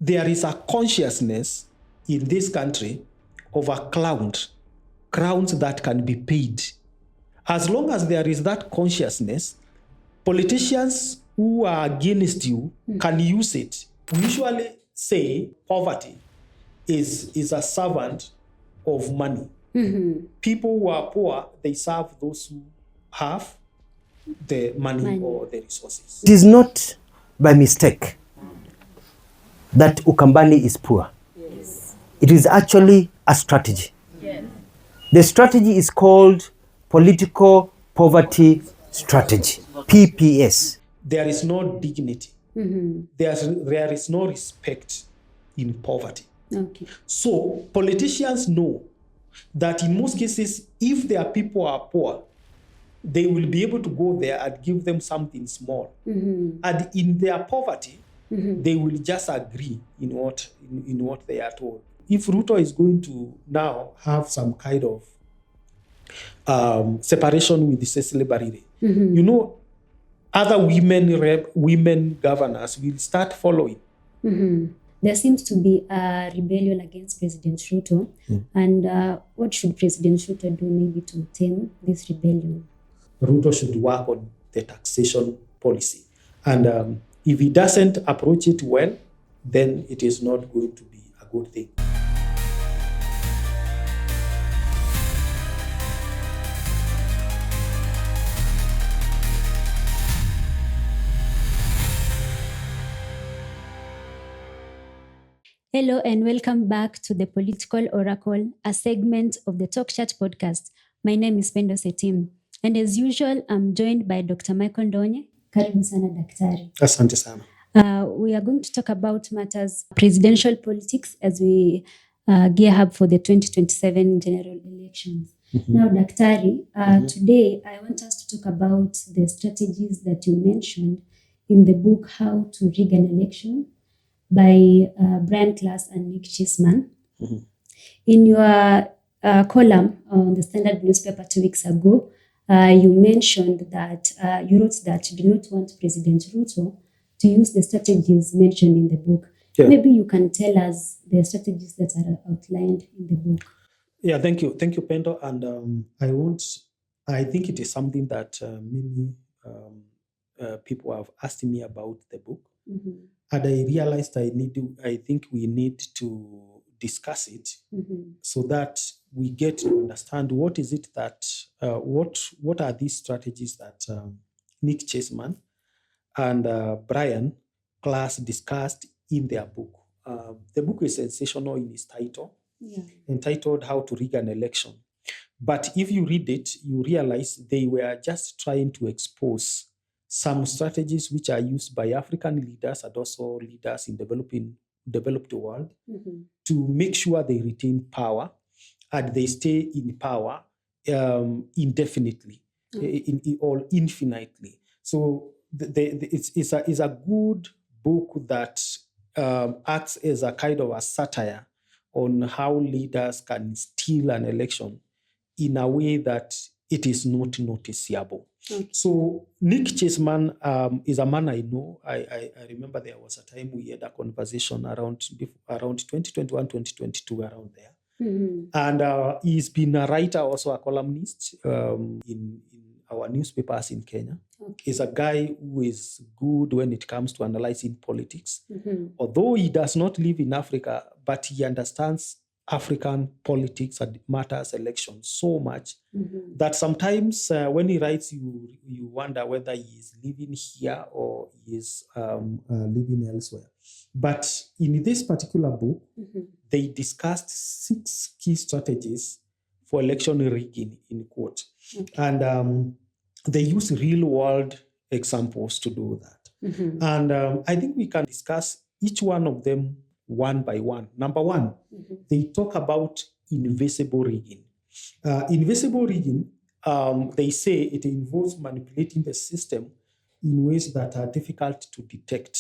there is a consciousness in this country of a crowns that can be paid. As long as there is that consciousness, politicians who are against you can use it. We usually say poverty is a servant of money. People who are poor, they serve those who have the money or the resources. It is not by mistake that Ukambani is poor. Yes. It is actually a strategy. Yes. The strategy is called Political Poverty Strategy, PPS. There is no dignity. There is no respect in poverty. Okay. So politicians know that in most cases, if their people are poor, they will be able to go there and give them something small. And in their poverty, they will just agree in what they are told. If Ruto is going to now have some kind of separation with the Cecily Barire, you know, other women governors will start following. There seems to be a rebellion against President Ruto. And what should President Ruto do maybe to tame this rebellion? Ruto should work on the taxation policy. And if he doesn't approach it well, then it is not going to be a good thing. Hello and welcome back to the Political Oracle, a segment of the Talk Chat podcast. My name is Pendo Setim. And as usual, I'm joined by Dr. Michael Ndonye. Karibu sana daktari. Asante sana. We are going to talk about matters presidential politics as we gear up for the 2027 general elections. Now, daktari, today I want us to talk about the strategies that you mentioned in the book How to Rig an Election by Brian Klaas and Nick Cheesman. In your column on the Standard newspaper 2 weeks ago, you mentioned that you wrote that you do not want President Ruto to use the strategies mentioned in the book. Yeah. Maybe you can tell us the strategies that are outlined in the book. Yeah, thank you. Thank you, Pendo. And I think it is something that many people have asked me about the book. And I realized I think we need to discuss it so that we get to understand what is it that, what are these strategies that Nick Cheesman and Brian Klaas discussed in their book. The book is sensational in its title, entitled How to Rig an Election. But if you read it, you realize they were just trying to expose some strategies which are used by African leaders and also leaders in developed world to make sure they retain power and they stay in power indefinitely or infinitely. So it's a good book that acts as a kind of a satire on how leaders can steal an election in a way that it is not noticeable. So Nick Cheesman is a man I know. I remember there was a time we had a conversation around 2021, 2022, around there. And he's been a writer, also a columnist in our newspapers in Kenya. He's a guy who is good when it comes to analyzing politics. Although he does not live in Africa, but he understands African politics and matters elections so much that sometimes when he writes, you wonder whether he is living here or he is living elsewhere. But in this particular book, they discussed 6 key strategies for election rigging, in quote. And they use real world examples to do that. And I think we can discuss each one of them one by one. Number one, they talk about invisible rigging. Invisible rigging, they say it involves manipulating the system in ways that are difficult to detect.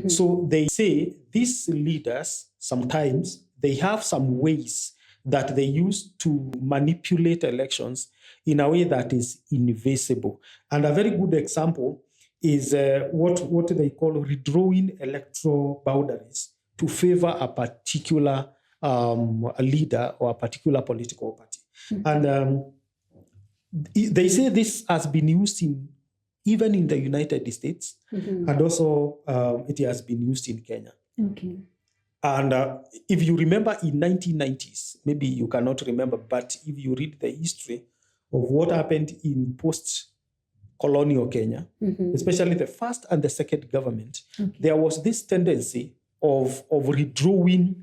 So they say these leaders, sometimes they have some ways that they use to manipulate elections in a way that is invisible. And a very good example is what they call redrawing electoral boundaries to favor a particular a leader or a particular political party. And they say this has been used even in the United States, and also it has been used in Kenya. Okay. And if you remember in 1990s, maybe you cannot remember, but if you read the history of what happened in post-colonial Kenya, especially the first and the second government, there was this tendency of redrawing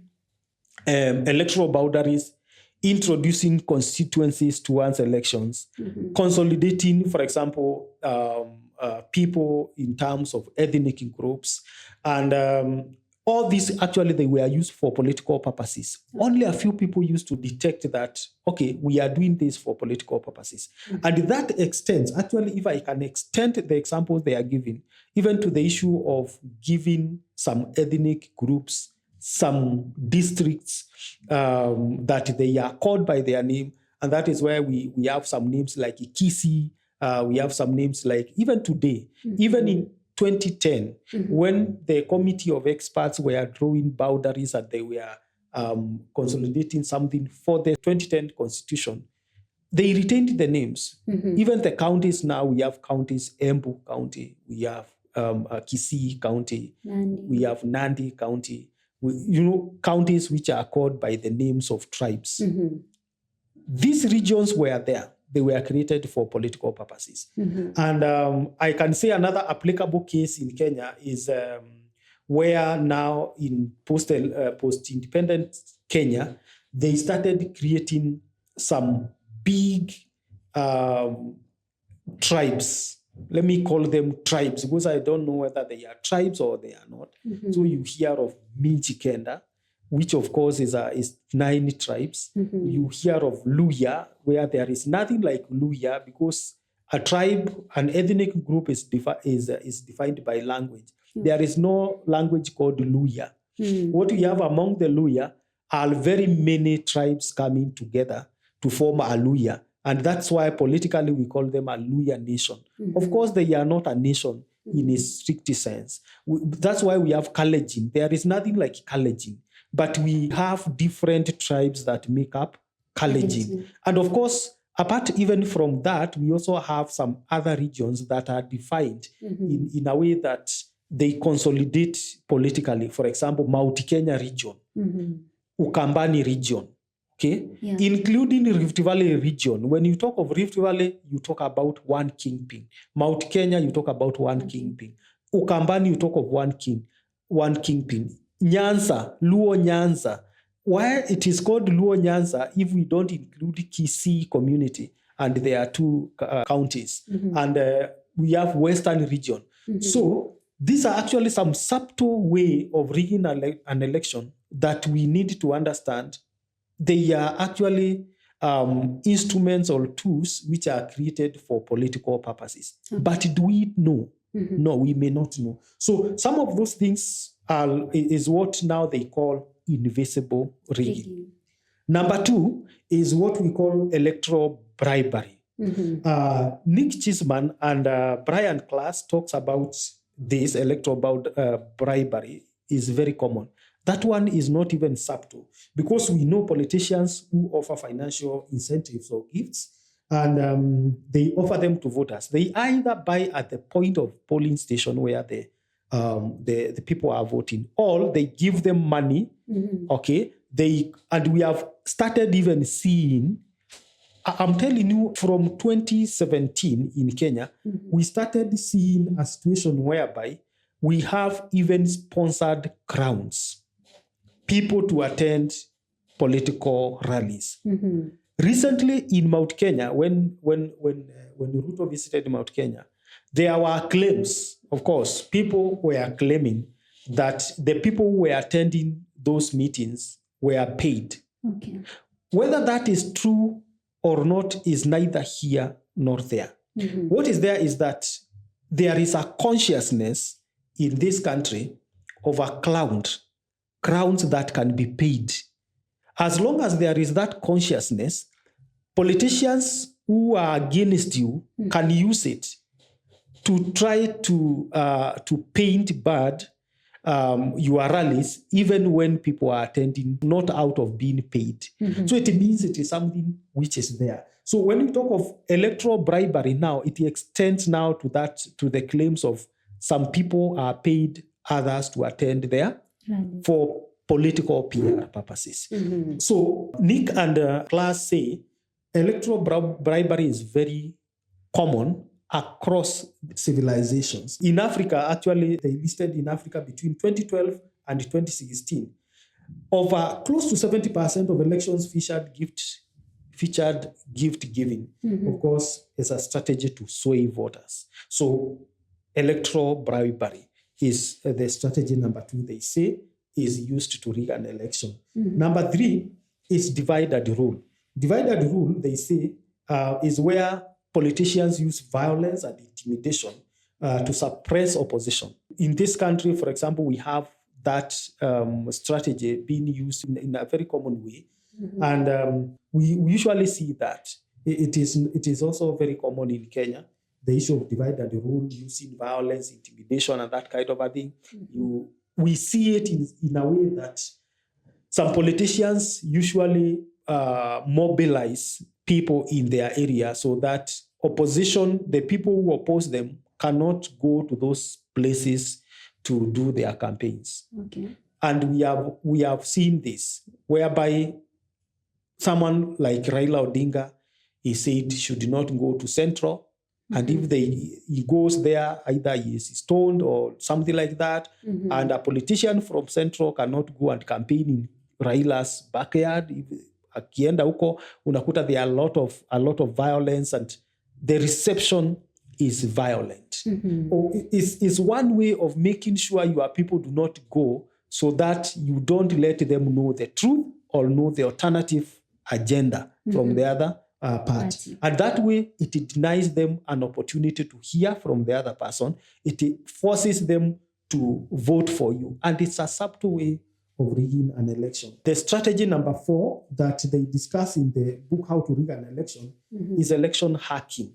electoral boundaries, introducing constituencies towards elections, consolidating, for example, people in terms of ethnic groups. And all these, actually, they were used for political purposes. Only a few people used to detect that, okay, we are doing this for political purposes. And that extends, actually, if I can extend the examples they are giving, even to the issue of giving some ethnic groups some districts that they are called by their name. And that is where we have some names like Ikisi. We have some names like, even today, even in 2010, when the committee of experts were drawing boundaries and they were consolidating something for the 2010 constitution, they retained the names. Even the counties now, we have counties, Embu County, we have Kisii County, we have Nandi County, counties which are called by the names of tribes. These regions were there. They were created for political purposes. And I can say another applicable case in Kenya is where now in post-independent Kenya, they started creating some big tribes. Let me call them tribes, because I don't know whether they are tribes or they are not. So you hear of Minchikenda, which of course is 9 tribes. You hear of Luya, where there is nothing like Luya, because a tribe, an ethnic group is defined by language. There is no language called Luya. What we have among the Luya are very many tribes coming together to form a Luya. And that's why politically we call them a Luya nation. Of course, they are not a nation in a strict sense. That's why we have Kalenjin. There is nothing like Kalenjin. But we have different tribes that make up Kalenjin. And of course, apart even from that, we also have some other regions that are defined in a way that they consolidate politically. For example, Mount Kenya region, Ukambani region, okay? Including Rift Valley region. When you talk of Rift Valley, you talk about one kingpin. Mount Kenya, you talk about one kingpin. Ukambani, you talk of one kingpin. Nyanza, Luo Nyanza. Why it is called Luo Nyanza if we don't include Kisii community, and there are 2 counties, and we have Western region. So these are actually some subtle way of rigging an election that we need to understand. They are actually instruments or tools which are created for political purposes. But do we know? No, we may not know. So some of those things is what now they call invisible rigging. Number 2 is what we call electoral bribery. Nick Cheesman and Brian Klaas talks about this electoral bribery is very common. That one is not even subtle, because we know politicians who offer financial incentives or gifts, and they offer them to voters. They either buy at the point of polling station where the people are voting, or they give them money. Okay, and we have started even seeing. I'm telling you, from 2017 in Kenya, we started seeing a situation whereby we have even sponsored crowns, people to attend political rallies. Recently in Mount Kenya, when Ruto visited Mount Kenya, there were claims. Of course, people were claiming that the people who were attending those meetings were paid. Whether that is true or not is neither here nor there. What is there is that there is a consciousness in this country of a crowns that can be paid. As long as there is that consciousness, politicians who are against you can use it to try to paint bad your rallies, even when people are attending, not out of being paid. So it means it is something which is there. So when we talk of electoral bribery now, it extends now to the claims of some people are paid others to attend there for political PR purposes. So Nick and Klaas say electoral bribery is very common across civilizations. In Africa, actually, they listed in Africa between 2012 and 2016, over close to 70% of elections featured gift giving, of course, as a strategy to sway voters. So electoral bribery is the strategy number 2, they say, is used to rig an election. Number 3 is divided rule. Divided rule, they say, is where politicians use violence and intimidation to suppress opposition. In this country, for example, we have that strategy being used in a very common way. And we usually see that. It is also very common in Kenya, the issue of divided rule, using violence, intimidation, and that kind of a thing. We see it in a way that some politicians usually mobilize people in their area so that opposition, the people who oppose them, cannot go to those places to do their campaigns. And we have seen this, whereby someone like Raila Odinga, he said should not go to Central. And if he goes there, either he is stoned or something like that. And a politician from Central cannot go and campaign in Raila's backyard. Akienda huko, unakuta there are a lot of violence, and the reception is violent. It's one way of making sure your people do not go, so that you don't let them know the truth or know the alternative agenda from the other party. And that way, it denies them an opportunity to hear from the other person. It forces them to vote for you. And it's a subtle way of rigging an election. The strategy number 4 that they discuss in the book, How to Rig an Election, is election hacking.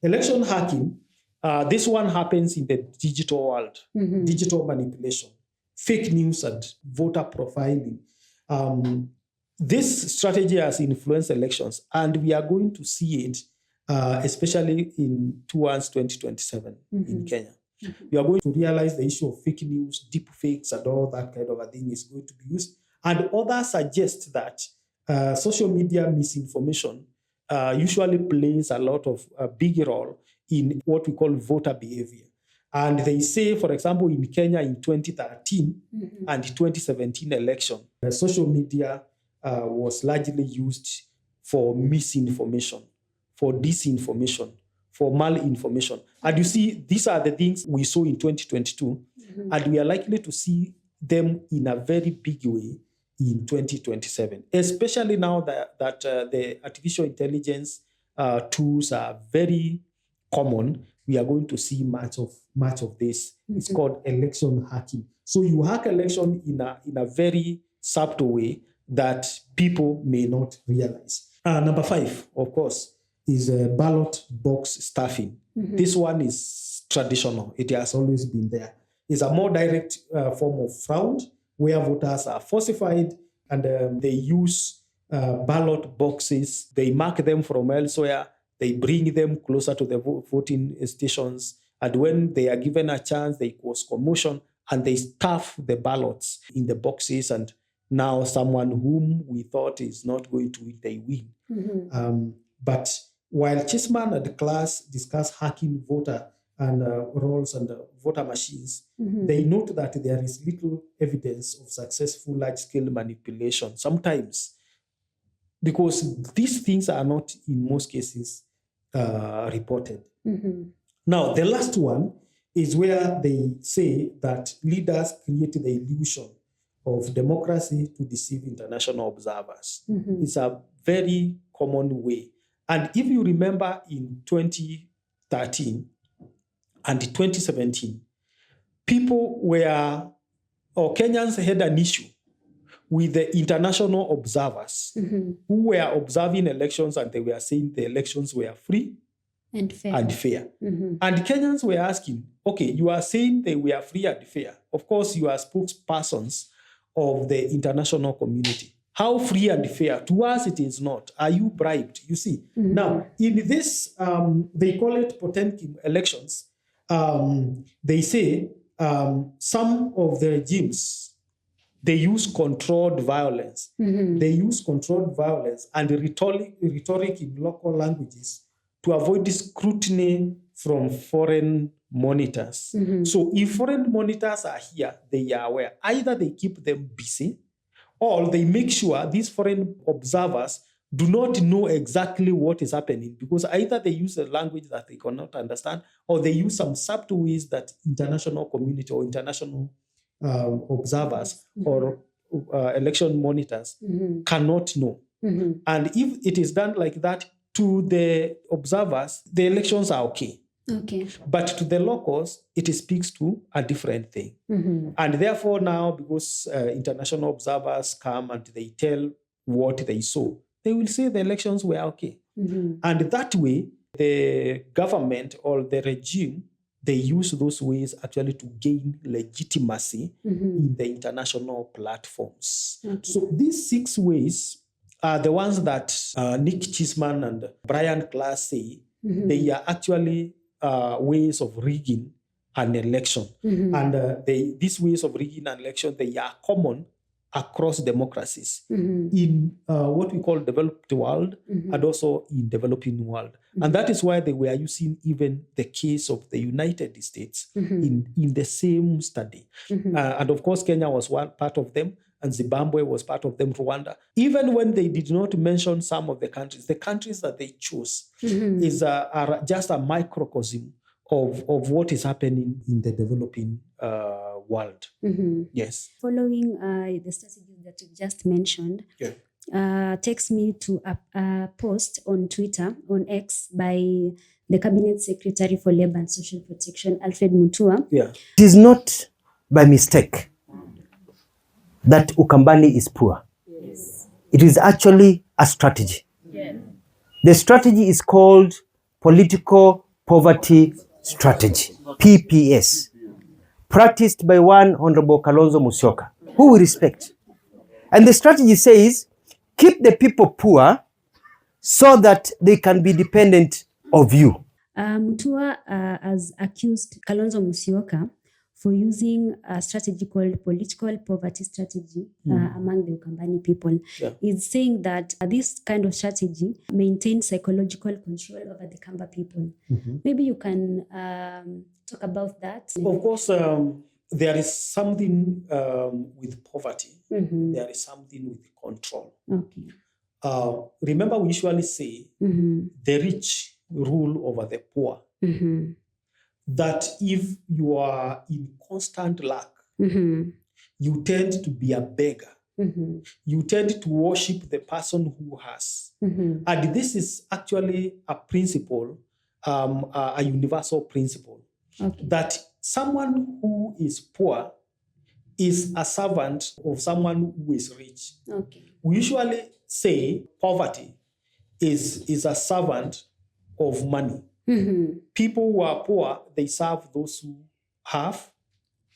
Election hacking, this one happens in the digital world, digital manipulation, fake news, and voter profiling. This strategy has influenced elections, and we are going to see it, especially towards 2027 in Kenya. We are going to realize the issue of fake news, deep fakes, and all that kind of a thing is going to be used. And others suggest that social media misinformation usually plays a big role in what we call voter behavior. And they say, for example, in Kenya in 2013 and 2017 election, social media was largely used for misinformation, for disinformation, for malinformation. And you see, these are the things we saw in 2022, and we are likely to see them in a very big way in 2027, especially now that the artificial intelligence tools are very common. We are going to see much of this. It's called election hacking. So you hack election in a very subtle way that people may not realize. Number 5, of course, is ballot box stuffing. This one is traditional. It has always been there. It's a more direct form of fraud where voters are falsified, and they use ballot boxes. They mark them from elsewhere. They bring them closer to the voting stations. And when they are given a chance, they cause commotion and they stuff the ballots in the boxes. And now someone whom we thought is not going to win, they win. But while Cheesman and Klaas discuss hacking voter and rolls and voter machines, they note that there is little evidence of successful large-scale manipulation sometimes, because these things are not, in most cases, reported. Now, the last one is where they say that leaders create the illusion of democracy to deceive international observers. It's a very common way. And if you remember in 2013 and 2017, Kenyans had an issue with the international observers who were observing elections, and they were saying the elections were free, and fair. And Kenyans were asking, okay, you are saying they were free and fair. Of course, you are spokespersons of the international community. How free and fair? To us, it is not. Are you bribed? You see. Now, in this, they call it Potemkin elections. They say some of the regimes, they use controlled violence. They use controlled violence and rhetoric in local languages to avoid scrutiny from foreign monitors. So if foreign monitors are here, they are aware. Either they keep them busy or they make sure these foreign observers do not know exactly what is happening, because either they use a language that they cannot understand or they use some subtle ways that international community or international observers or election monitors cannot know. And if it is done like that, to the observers, the elections are okay. But to the locals, it speaks to a different thing. And therefore now, because international observers come and they tell what they saw, they will say the elections were okay. And that way, the government or the regime, they use those ways actually to gain legitimacy in the international platforms. So these 6 ways are the ones that Nick Cheesman and Brian Klaas say they are actually ways of rigging an election. And these ways of rigging an election, they are common across democracies in what we call developed world and also in developing world. And that is why they were using even the case of the United States in the same study. And of course, Kenya was one part of them, and Zimbabwe was part of them, Rwanda. Even when they did not mention some of the countries that they chose are just a microcosm of what is happening in the developing world. Yes. Following the strategies that you just mentioned, takes me to a post on Twitter, on X, by the Cabinet Secretary for Labor and Social Protection, Alfred Mutua. It is not by mistake that Ukambani is poor. It is actually a strategy. The strategy is called Political Poverty Strategy, PPS, practiced by one Honorable Kalonzo Musyoka, who we respect. And the strategy says, keep the people poor so that they can be dependent of you. Mutua has accused Kalonzo Musyoka for using a strategy called political poverty strategy among the Ukambani people. Is saying that this kind of strategy maintains psychological control over the Kamba people. Maybe you can talk about that. Of course, there is something with poverty. There is something with control. Remember, we usually say the rich rule over the poor. That if you are in constant lack, you tend to be a beggar. You tend to worship the person who has. And this is actually a principle, a universal principle, that someone who is poor is a servant of someone who is rich. We usually say poverty is a servant of money. People who are poor, they serve those who have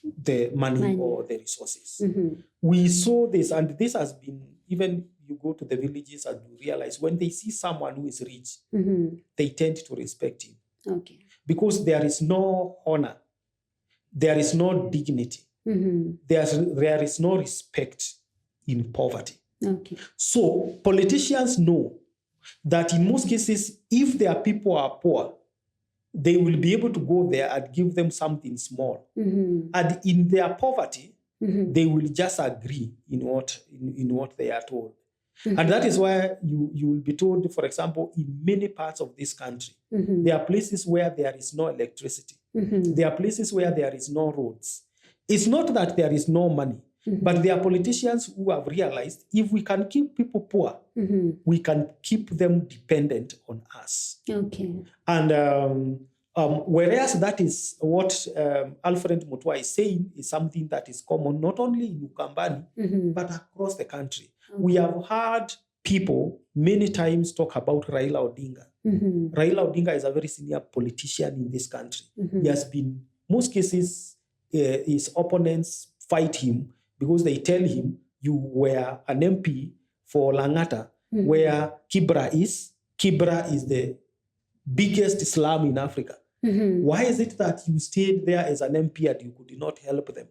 the money or the resources. We saw this, and this has been, even you go to the villages and you realize when they see someone who is rich, they tend to respect him. Because there is no honor, there is no dignity, there is no respect in poverty. So politicians know that in most cases, if their people are poor, they will be able to go there and give them something small. And in their poverty, they will just agree in what they are told. And that is why you will be told, for example, in many parts of this country, there are places where there is no electricity. There are places where there is no roads. It's not that there is no money, but there are politicians who have realized if we can keep people poor, we can keep them dependent on us. And whereas that is what Alfred Mutua is saying is something that is common not only in Ukambani, but across the country. We have heard people many times talk about Raila Odinga Raila Odinga is a very senior politician in this country. He has been, most cases, his opponents fight him because they tell him, you were an MP for Langata, where Kibra is. Kibra is the biggest slum in Africa. Why is it that you stayed there as an MP and you could not help them?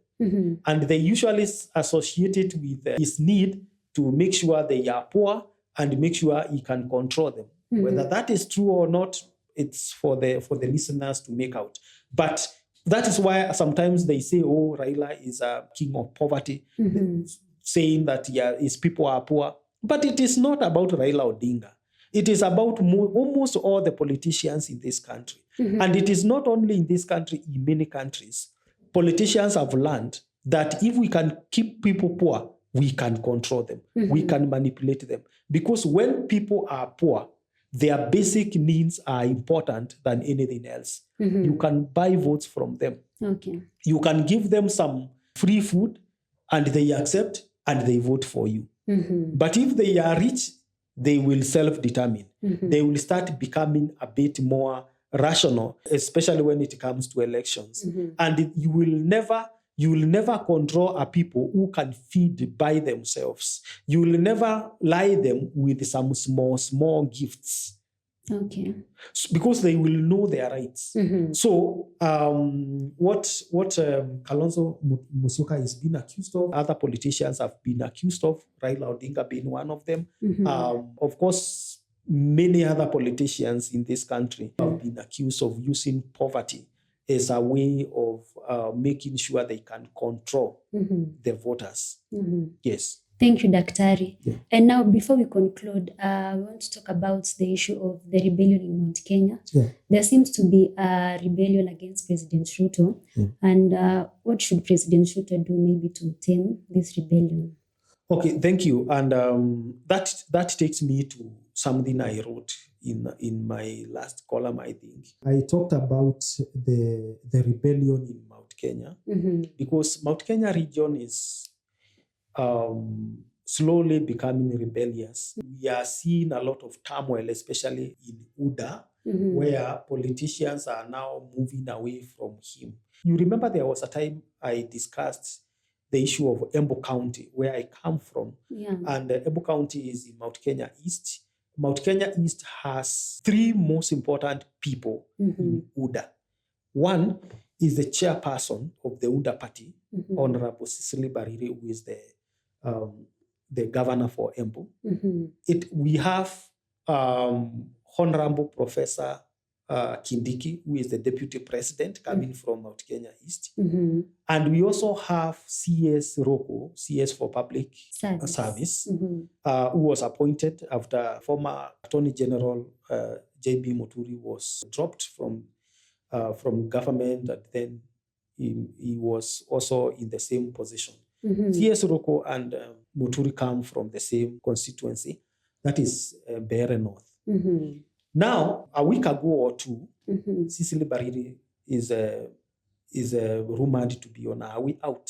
And they usually associate it with his need to make sure they are poor and make sure he can control them. Whether that is true or not, it's for the listeners to make out. But that is why sometimes they say, oh, Raila is a king of poverty, saying that his people are poor. But it is not about Raila Odinga. It is about almost all the politicians in this country. And it is not only in this country, in many countries. Politicians have learned that if we can keep people poor, we can control them. We can manipulate them. Because when people are poor, their basic needs are important than anything else. You can buy votes from them. You can give them some free food and they accept and they vote for you. But if they are rich, they will self-determine. They will start becoming a bit more rational, especially when it comes to elections. And you will never control a people who can feed by themselves. You will never lie them with some small gifts. Because they will know their rights. So what Kalonzo Musyoka is being accused of, other politicians have been accused of, Raila Odinga being one of them. Of course, many other politicians in this country have been accused of using poverty as a way of making sure they can control the voters. Yes. Thank you, Daktari. Yeah. And now, before we conclude, we want to talk about the issue of the rebellion in Mount Kenya. Yeah. There seems to be a rebellion against President Ruto. And what should President Ruto do maybe to tame this rebellion? Okay, thank you. And that takes me to something I wrote in my last column, I think. I talked about the rebellion in Mount Kenya because Mount Kenya region is slowly becoming rebellious. We are seeing a lot of turmoil, especially in UDA, where politicians are now moving away from him. You remember there was a time I discussed the issue of Embu County, where I come from. And Embu County is in Mount Kenya East. Mount Kenya East has three most important people in UDA. One is the chairperson of the UDA party, Honorable Cecily Barire, who is the governor for Embu. We have Honorable Professor Kindiki, who is the deputy president coming from Mount Kenya East. And we also have CS Roko, CS for Public Service, who was appointed after former Attorney General J.B. Muturi was dropped from government, and then he was also in the same position. CS Roko and Muturi come from the same constituency, that is Beere North. Now, a week ago or two, Cecily Barire is rumored to be on her way out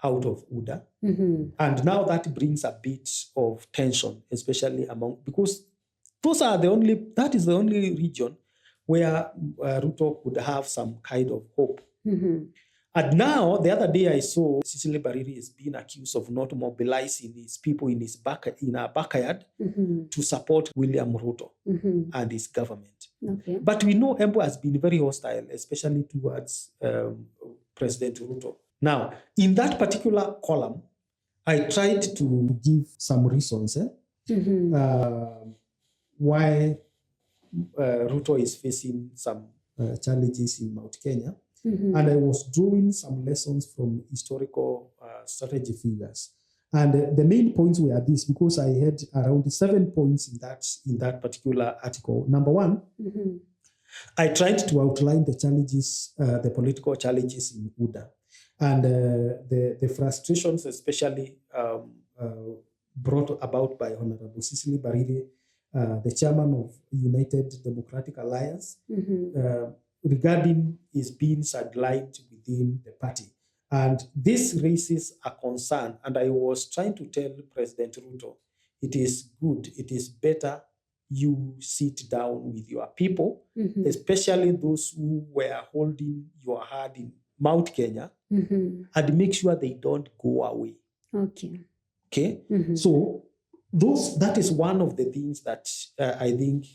of UDA. And now that brings a bit of tension, especially because that is the only region where Ruto could have some kind of hope. And now, the other day I saw Cecily Barire is being accused of not mobilizing his people in our backyard to support William Ruto and his government. But we know Embu has been very hostile, especially towards President Ruto. Now, in that particular column, I tried to give some reasons why Ruto is facing some challenges in Mount Kenya. And I was drawing some lessons from historical strategy figures. And the main points were this, because I had around 7 points in that particular article. Number one, I tried to outline the challenges, the political challenges in UDA, and the frustrations, especially brought about by Honorable Cecily Barire, the chairman of United Democratic Alliance, regarding his being sidelined within the party. And this raises a concern. And I was trying to tell President Ruto, it is good, it is better you sit down with your people, especially those who were holding your hand in Mount Kenya, and make sure they don't go away. Okay. So that is one of the things that I think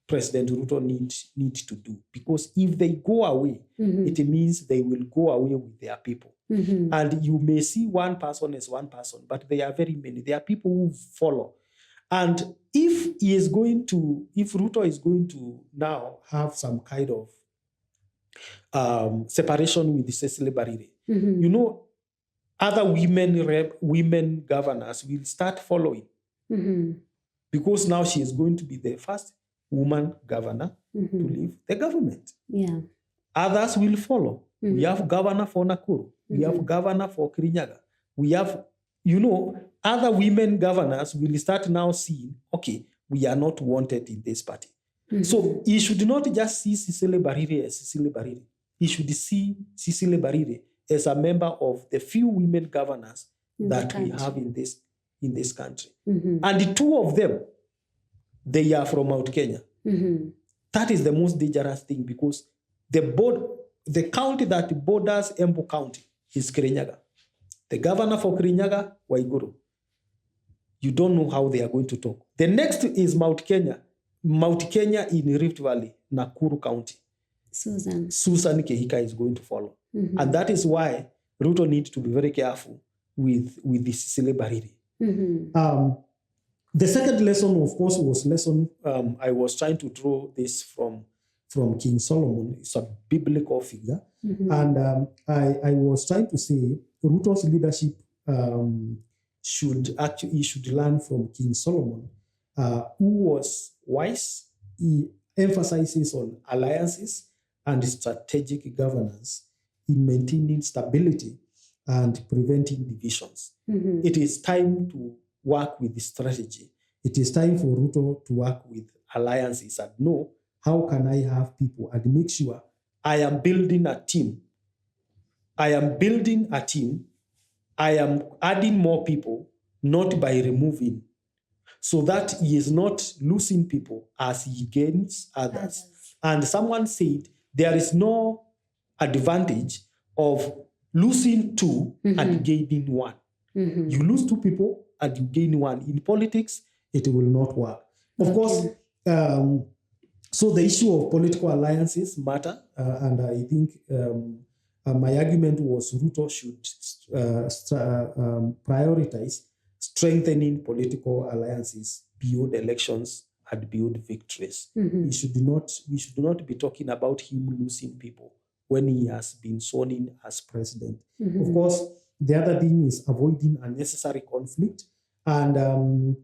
President Ruto need to do, because if they go away, it means they will go away with their people. And you may see one person as one person, but there are very many. There are people who follow. And if Ruto is going to now have some kind of separation with Cecily Barire, you know, other women governors will start following, because now she is going to be the first woman governor to leave the government. Yeah. Others will follow. We have governor for Nakuru. We have governor for Kirinyaga. We have, other women governors will start now seeing, okay, we are not wanted in this party. So he should not just see Cecily Barire as Cecily Barire. He should see Cecily Barire as a member of the few women governors that we have in this country. And the two of them, they are from Mount Kenya. That is the most dangerous thing, because the county that borders Embu County is Kirinyaga. The governor for Kirinyaga, Waiguru. You don't know how they are going to talk. The next is Mount Kenya. Mount Kenya in Rift Valley, Nakuru County. Susan Kehika is going to follow. And that is why Ruto needs to be very careful with the Cecily Barire. The second lesson, of course, was I was trying to draw this from King Solomon. It's a biblical figure. And I was trying to say Ruto's leadership should learn from King Solomon, who was wise. He emphasizes on alliances and strategic governance in maintaining stability and preventing divisions. It is time to work with the strategy. It is time for Ruto to work with alliances and know how can I have people and make sure I am building a team. I am adding more people, not by removing, so that he is not losing people as he gains others. And someone said there is no advantage of losing two and gaining one. You lose two people and you gain one. In politics, it will not work. Of course, so the issue of political alliances matter, and I think my argument was Ruto should prioritize strengthening political alliances beyond elections and beyond victories. We should not be talking about him losing people when he has been sworn in as president. Of course, the other thing is avoiding unnecessary conflict. And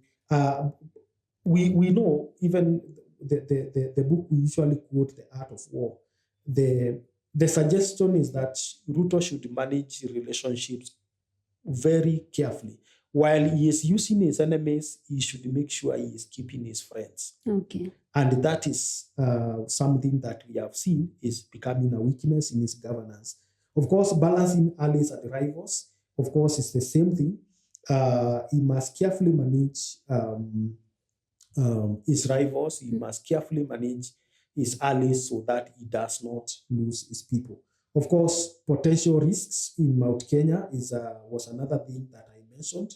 we know, even the book we usually quote, The Art of War, the suggestion is that Ruto should manage relationships very carefully. While he is using his enemies, he should make sure he is keeping his friends. Okay. And that is something that we have seen is becoming a weakness in his governance. Of course, balancing allies and rivals, of course, is the same thing. He must carefully manage his rivals. He must carefully manage his allies so that he does not lose his people. Of course, potential risks in Mount Kenya was another thing that I mentioned,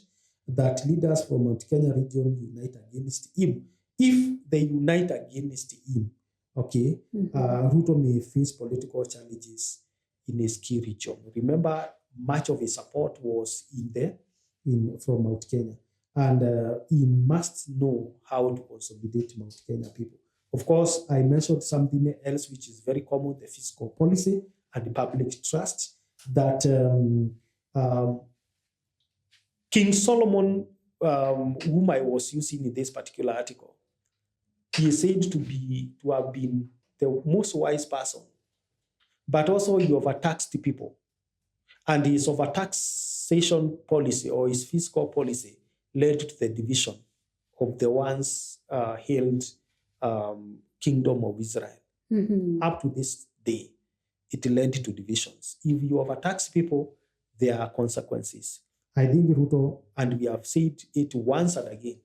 that leaders from Mount Kenya region unite against him. If they unite against him, okay, Ruto may face political challenges in his key region. Remember, much of his support was from Mount Kenya. And he must know how to consolidate Mount Kenya people. Of course, I mentioned something else which is very common, the fiscal policy and the public trust, that King Solomon, whom I was using in this particular article, he is said to have been the most wise person, but also he overtaxed the people. And his overtaxation policy or his fiscal policy led to the division of the once held kingdom of Israel. Up to this day, it led to divisions. If you overtax people, there are consequences. I think Ruto, and we have said it once and again,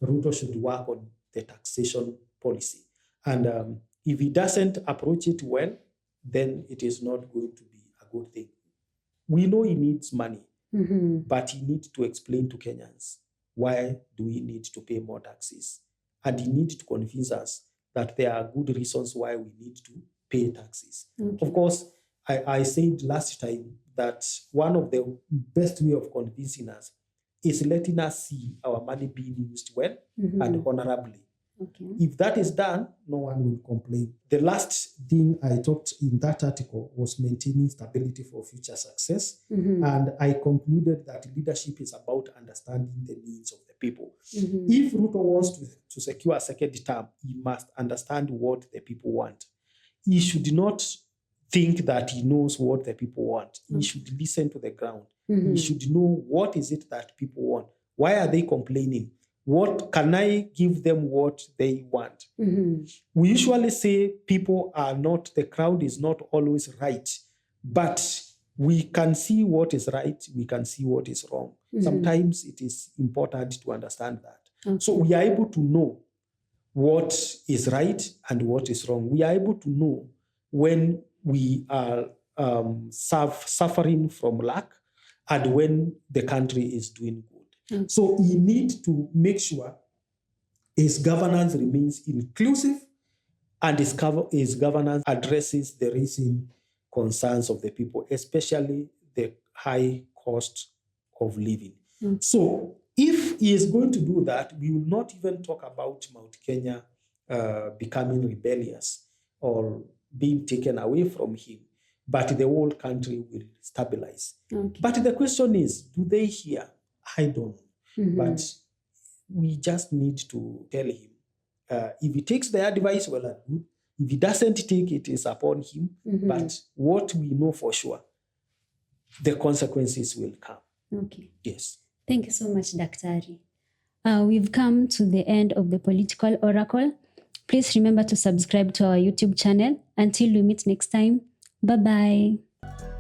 Ruto should work on the taxation policy. And if he doesn't approach it well, then it is not going to be a good thing. We know he needs money, but he needs to explain to Kenyans, why do we need to pay more taxes? And he needs to convince us that there are good reasons why we need to pay taxes. Of course, I said last time that one of the best way of convincing us is letting us see our money being used well and honorably. If that is done, no one will complain. The last thing I talked in that article was maintaining stability for future success. And I concluded that leadership is about understanding the needs of the people. If Ruto wants to secure a second term, he must understand what the people want. He should not think that he knows what the people want. He should listen to the ground. He should know what is it that people want. Why are they complaining? What can I give them what they want? We usually say people are not, the crowd is not always right, but we can see what is right, we can see what is wrong. Sometimes it is important to understand that. So we are able to know what is right and what is wrong. We are able to know when we are suffering from lack and when the country is doing good. So he needs to make sure his governance remains inclusive and his governance addresses the rising concerns of the people, especially the high cost of living. So if he is going to do that, we will not even talk about Mount Kenya becoming rebellious or being taken away from him, but the whole country will stabilize. But the question is, do they hear? I don't know. But we just need to tell him. If he takes the advice, well and good. If he doesn't take it, it's upon him. But what we know for sure, the consequences will come. Okay. Yes. Thank you so much, Daktari. We've come to the end of the Political Oracle. Please remember to subscribe to our YouTube channel. Until we meet next time, bye-bye.